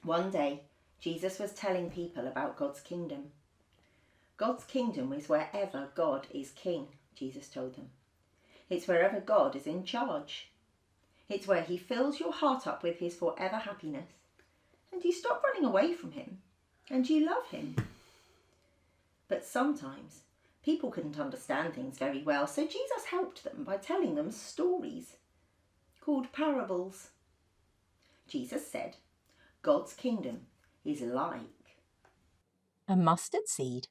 One day, Jesus was telling people about God's kingdom. God's kingdom is wherever God is king, Jesus told them. It's wherever God is in charge. It's where he fills your heart up with his forever happiness, and you stop running away from him, and you love him. But sometimes people couldn't understand things very well, so Jesus helped them by telling them stories called parables. Jesus said, God's kingdom is like a mustard seed,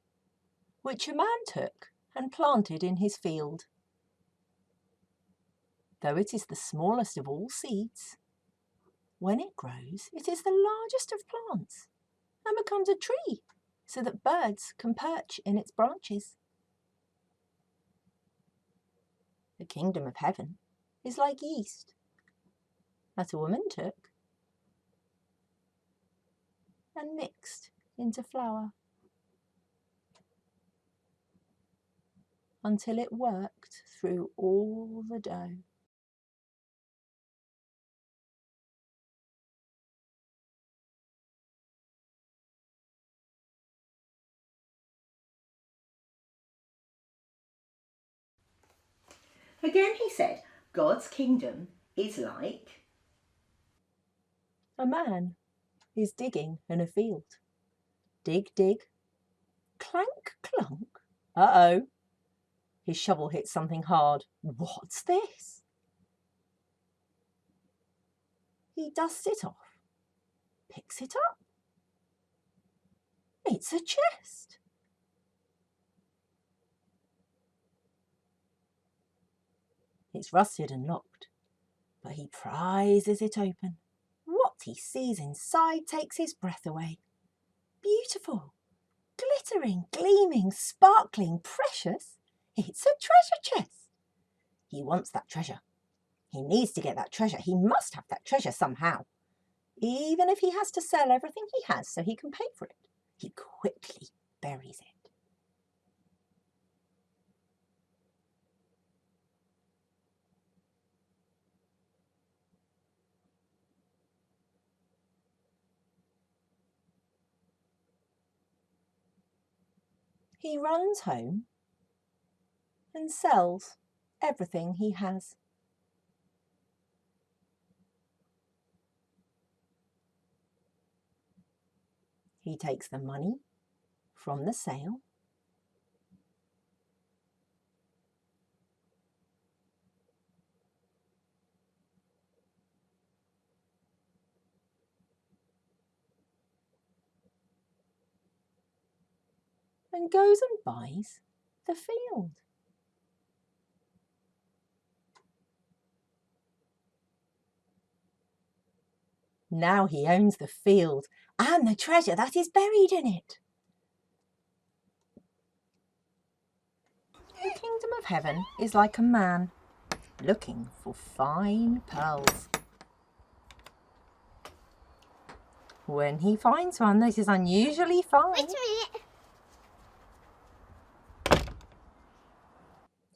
which a man took and planted in his field. Though it is the smallest of all seeds, when it grows, it is the largest of plants and becomes a tree so that birds can perch in its branches. The kingdom of heaven is like yeast that a woman took and mixed into flour until it worked through all the dough. Again he said, God's kingdom is like a man is digging in a field. Dig, dig, clank, clunk. Uh-oh. His shovel hits something hard. What's this? He dusts it off, picks it up. It's a chest. It's rusted and locked, but he prizes it open. What he sees inside takes his breath away. Beautiful, glittering, gleaming, sparkling, precious. It's a treasure chest. He wants that treasure. He needs to get that treasure. He must have that treasure somehow. Even if he has to sell everything he has so he can pay for it, he quickly buries it. He runs home and sells everything he has. He takes the money from the sale and goes and buys the field. Now he owns the field and the treasure that is buried in it. The kingdom of heaven is like a man looking for fine pearls. When he finds one that is unusually fine, Wait a minute.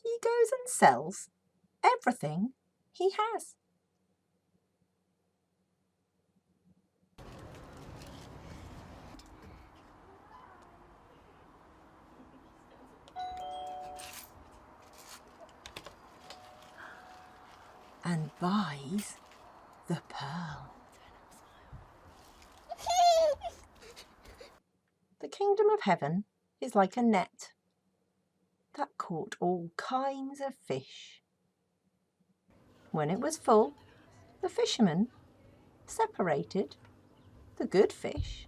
he goes and sells everything he has. And buys the pearl. The kingdom of heaven is like a net that caught all kinds of fish. When it was full, the fishermen separated the good fish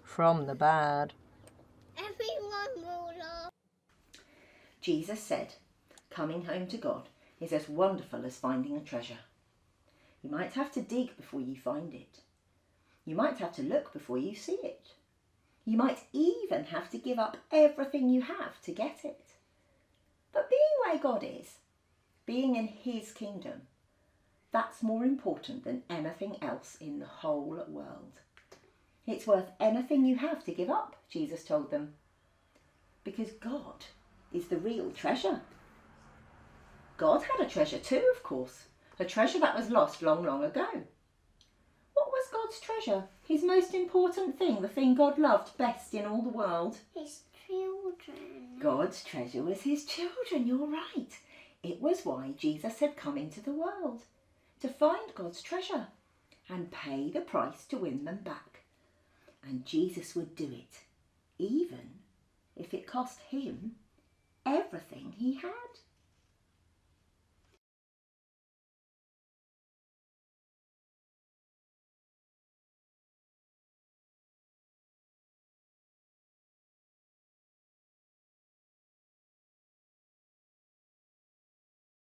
from the bad. Everyone will laugh. Jesus said, coming home to God is as wonderful as finding a treasure. You might have to dig before you find it. You might have to look before you see it. You might even have to give up everything you have to get it. But being where God is, being in his kingdom, that's more important than anything else in the whole world. It's worth anything you have to give up, Jesus told them, because God is the real treasure. God had a treasure too, of course, a treasure that was lost long, long ago. What was God's treasure? His most important thing, the thing God loved best in all the world? His children. God's treasure was his children, you're right. It was why Jesus had come into the world, to find God's treasure and pay the price to win them back. And Jesus would do it, even if it cost him everything he had.